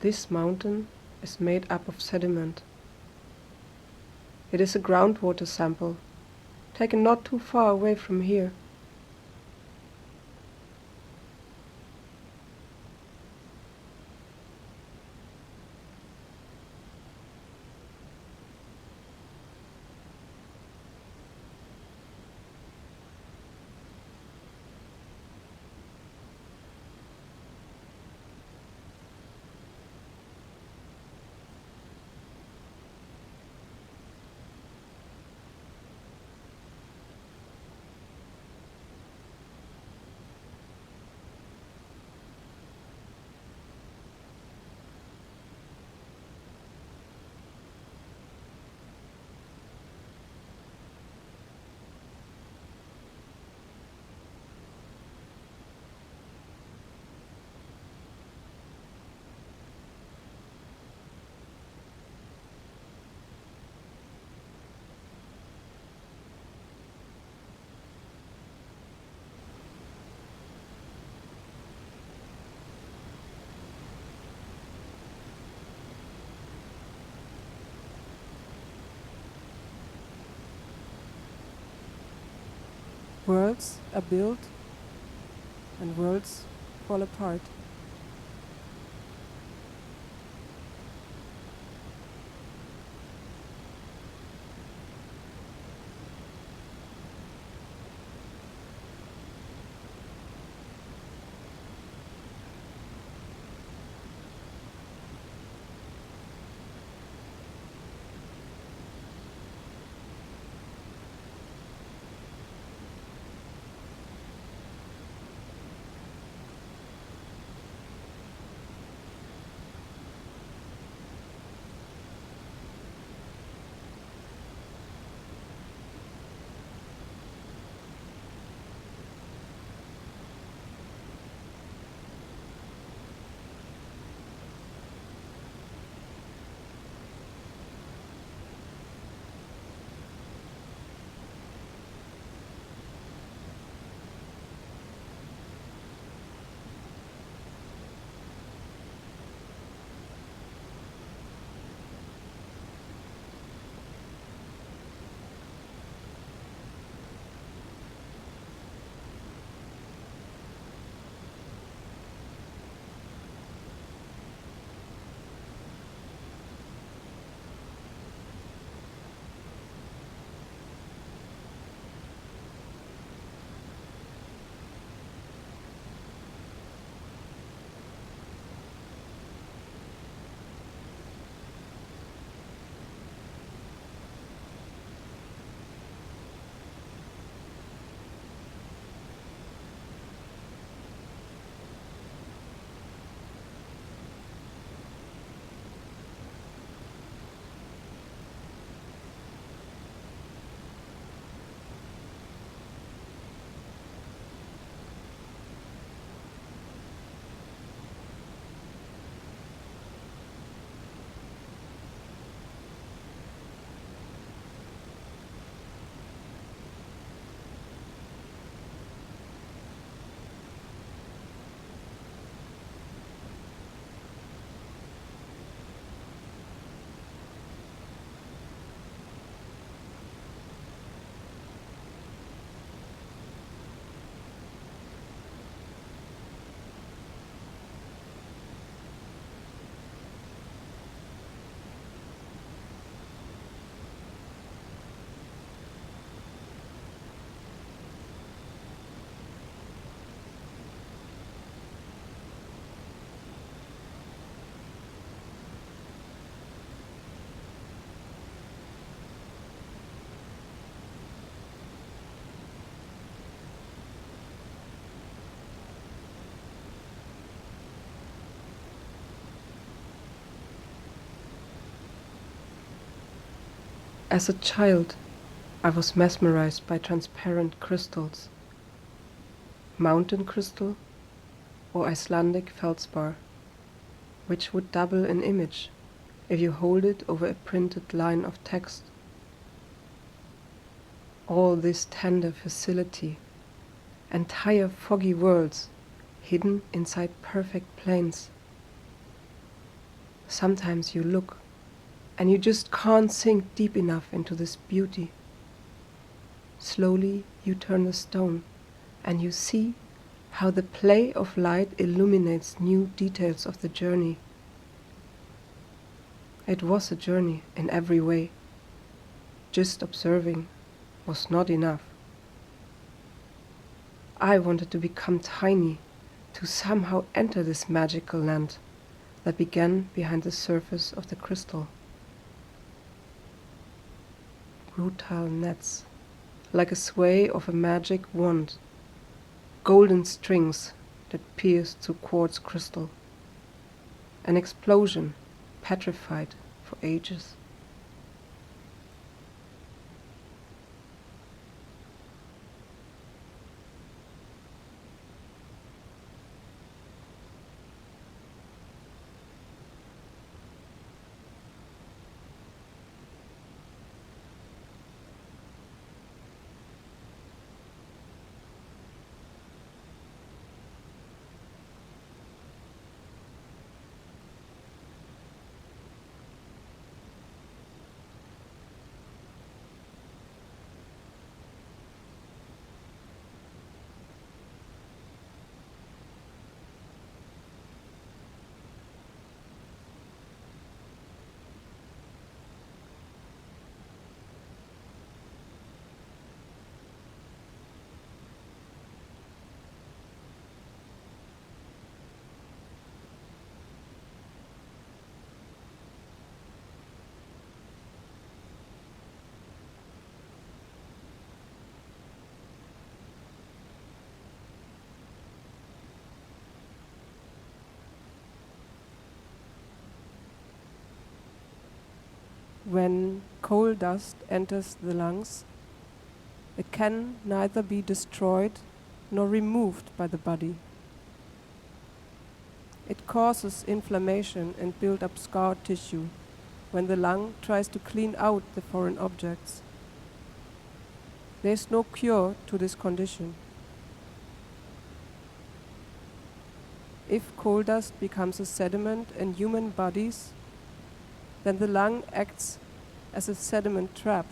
This mountain is made up of sediment. It is a groundwater sample, taken not too far away from here. Worlds are built and worlds fall apart. As a child, I was mesmerized by transparent crystals, mountain crystal or Icelandic feldspar, which would double an image if you hold it over a printed line of text. All this tender facility, entire foggy worlds hidden inside perfect planes. Sometimes you look and you just can't sink deep enough into this beauty. Slowly you turn the stone and you see how the play of light illuminates new details of the journey. It was a journey in every way. Just observing was not enough. I wanted to become tiny, to somehow enter this magical land that began behind the surface of the crystal. Brutal nets, like a sway of a magic wand, golden strings that pierced through quartz crystal. An explosion, petrified for ages. When coal dust enters the lungs, it can neither be destroyed nor removed by the body. It causes inflammation and build up scar tissue when the lung tries to clean out the foreign objects. There is no cure to this condition. If coal dust becomes a sediment in human bodies, then the lung acts as a sediment trap.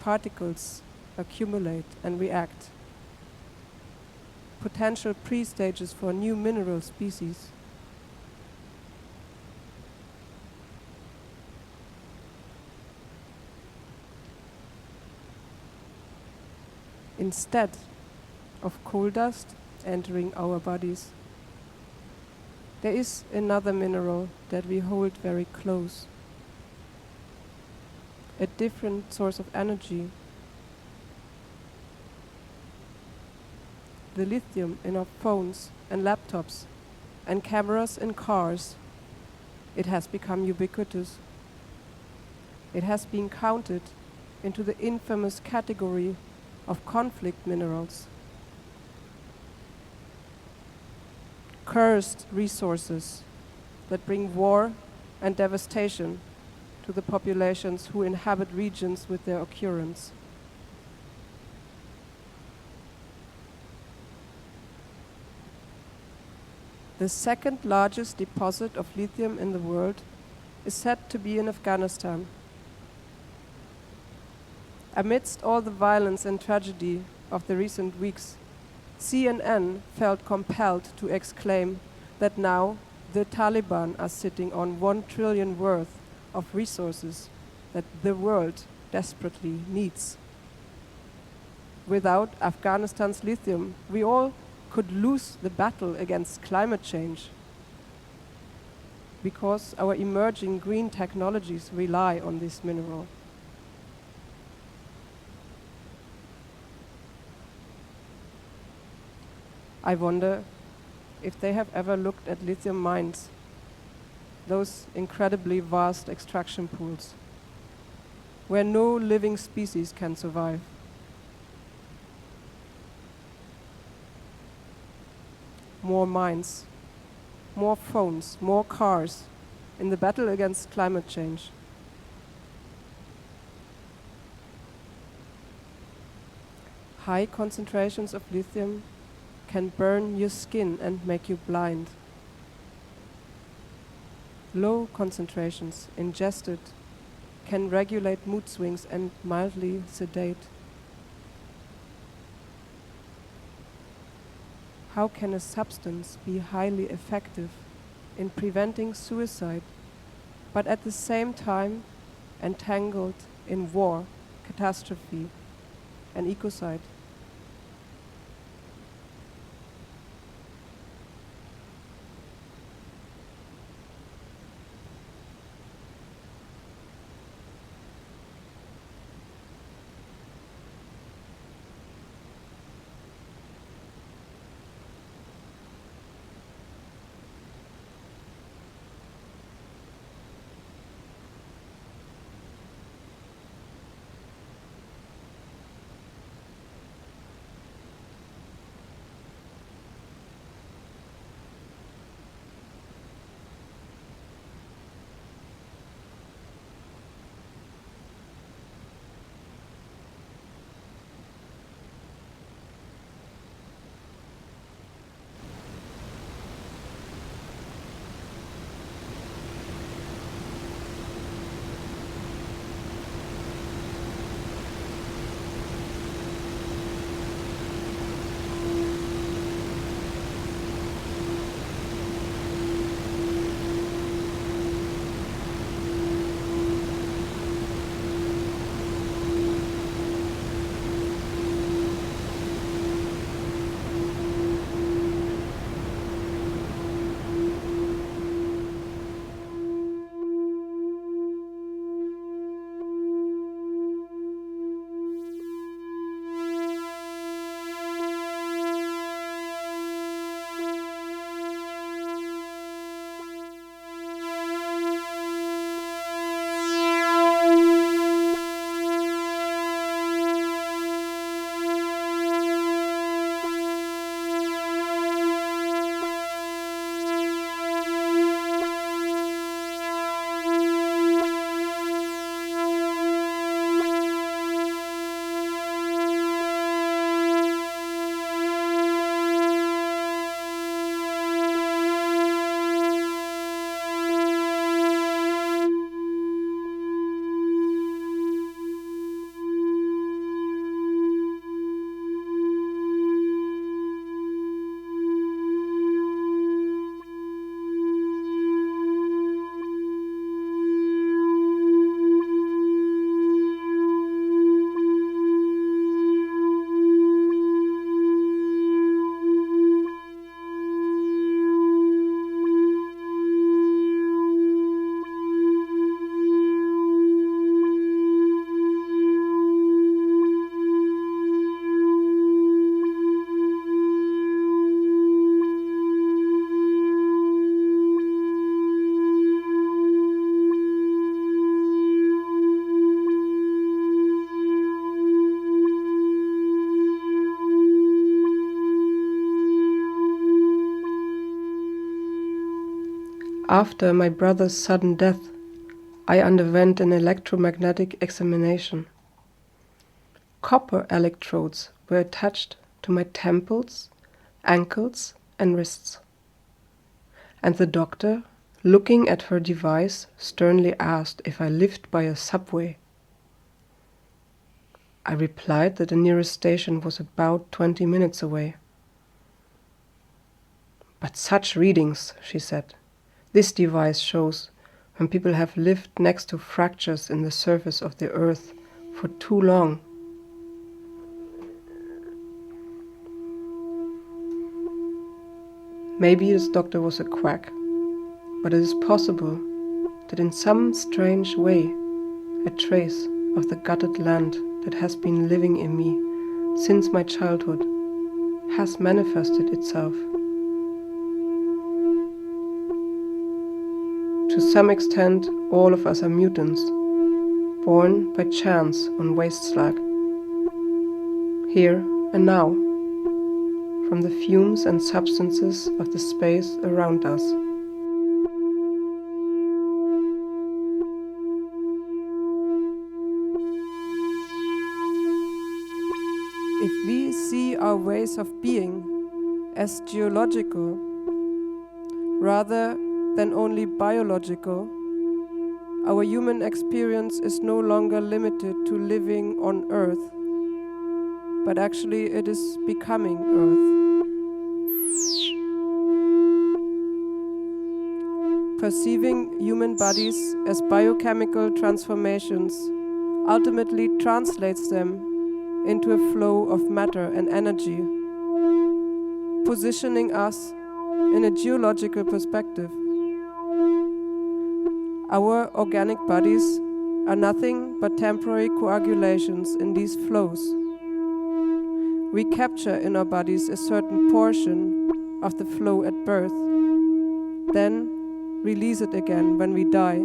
Particles accumulate and react. Potential pre-stages for new mineral species. Instead of coal dust entering our bodies, there is another mineral that we hold very close. A different source of energy. The lithium in our phones and laptops and cameras in cars. It has become ubiquitous. It has been counted into the infamous category of conflict minerals. Cursed resources that bring war and devastation to the populations who inhabit regions with their occurrence. The second largest deposit of lithium in the world is said to be in Afghanistan. Amidst all the violence and tragedy of the recent weeks, CNN felt compelled to exclaim that now the Taliban are sitting on 1 trillion worth of resources that the world desperately needs. Without Afghanistan's lithium, we all could lose the battle against climate change, because our emerging green technologies rely on this mineral. I wonder if they have ever looked at lithium mines, those incredibly vast extraction pools, where no living species can survive. More mines, more phones, more cars in the battle against climate change. High concentrations of lithium can burn your skin and make you blind. Low concentrations ingested can regulate mood swings and mildly sedate. How can a substance be highly effective in preventing suicide, but at the same time entangled in war, catastrophe, and ecocide? After my brother's sudden death, I underwent an electromagnetic examination. Copper electrodes were attached to my temples, ankles, and wrists. And the doctor, looking at her device, sternly asked if I lived by a subway. I replied that the nearest station was about 20 minutes away. "But such readings," she said. "This device shows when people have lived next to fractures in the surface of the earth for too long." Maybe this doctor was a quack, but it is possible that in some strange way a trace of the gutted land that has been living in me since my childhood has manifested itself. To some extent, all of us are mutants, born by chance on waste slag, here and now, from the fumes and substances of the space around us. If we see our ways of being as geological, rather than only biological, our human experience is no longer limited to living on Earth, but actually it is becoming Earth. Perceiving human bodies as biochemical transformations ultimately translates them into a flow of matter and energy, positioning us in a geological perspective. Our organic bodies are nothing but temporary coagulations in these flows. We capture in our bodies a certain portion of the flow at birth, then release it again when we die,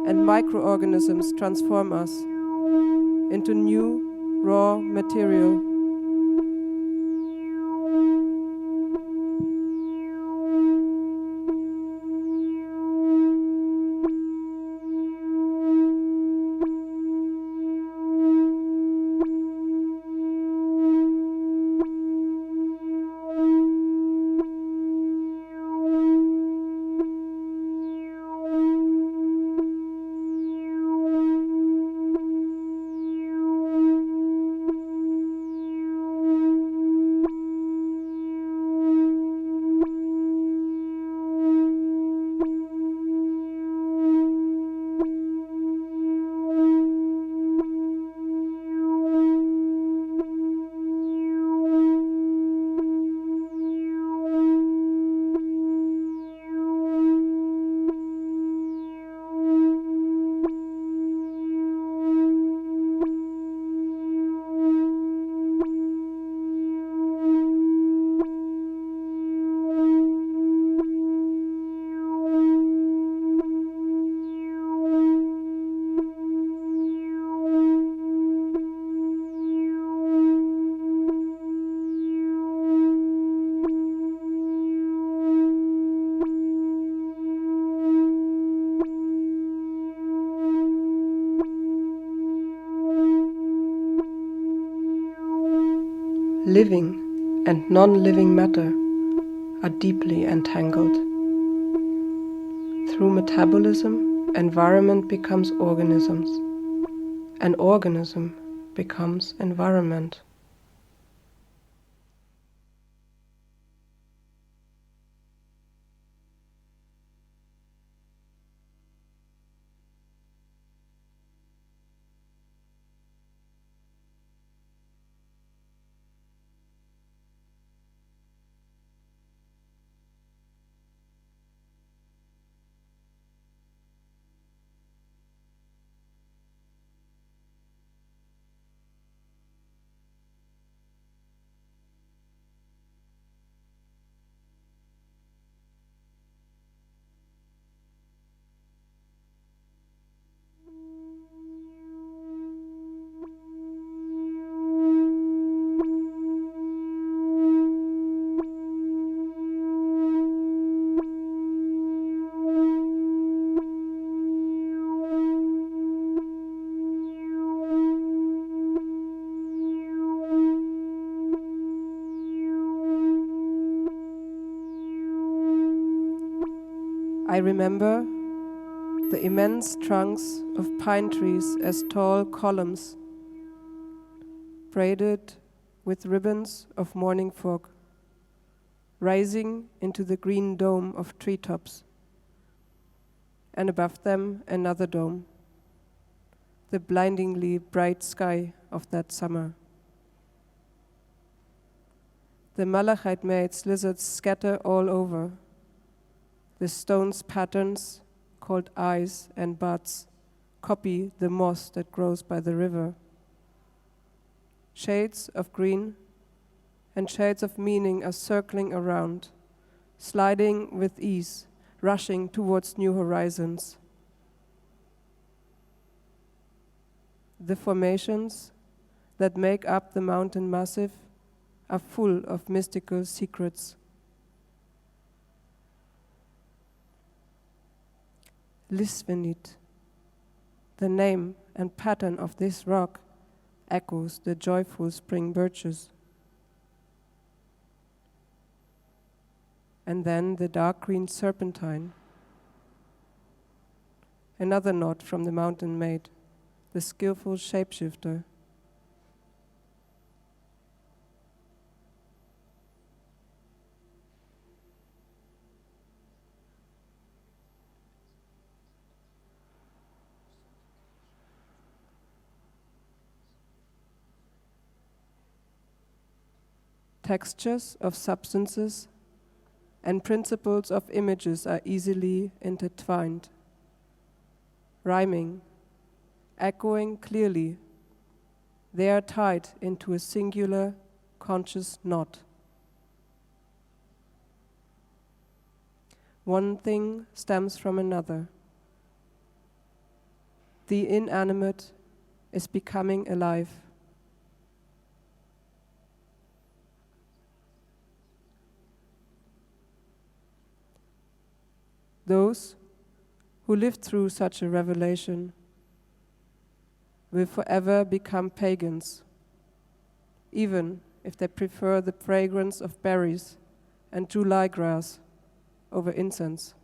and microorganisms transform us into new, raw material. Living and non-living matter are deeply entangled. Through metabolism, environment becomes organisms, and organism becomes environment. I remember the immense trunks of pine trees as tall columns, braided with ribbons of morning fog, rising into the green dome of treetops, and above them another dome, the blindingly bright sky of that summer. The malachite-made lizards scatter all over. The stone's patterns, called eyes and buds, copy the moss that grows by the river. Shades of green and shades of meaning are circling around, sliding with ease, rushing towards new horizons. The formations that make up the mountain massif are full of mystical secrets. Lisvenit, the name and pattern of this rock, echoes the joyful spring birches. and then the dark green serpentine. Another nod from the mountain maid, the skillful shapeshifter. Textures of substances and principles of images are easily intertwined, rhyming, echoing clearly. They are tied into a singular, conscious knot. One thing stems from another. The inanimate is becoming alive. Those who lived through such a revelation will forever become pagans, even if they prefer the fragrance of berries and July grass over incense.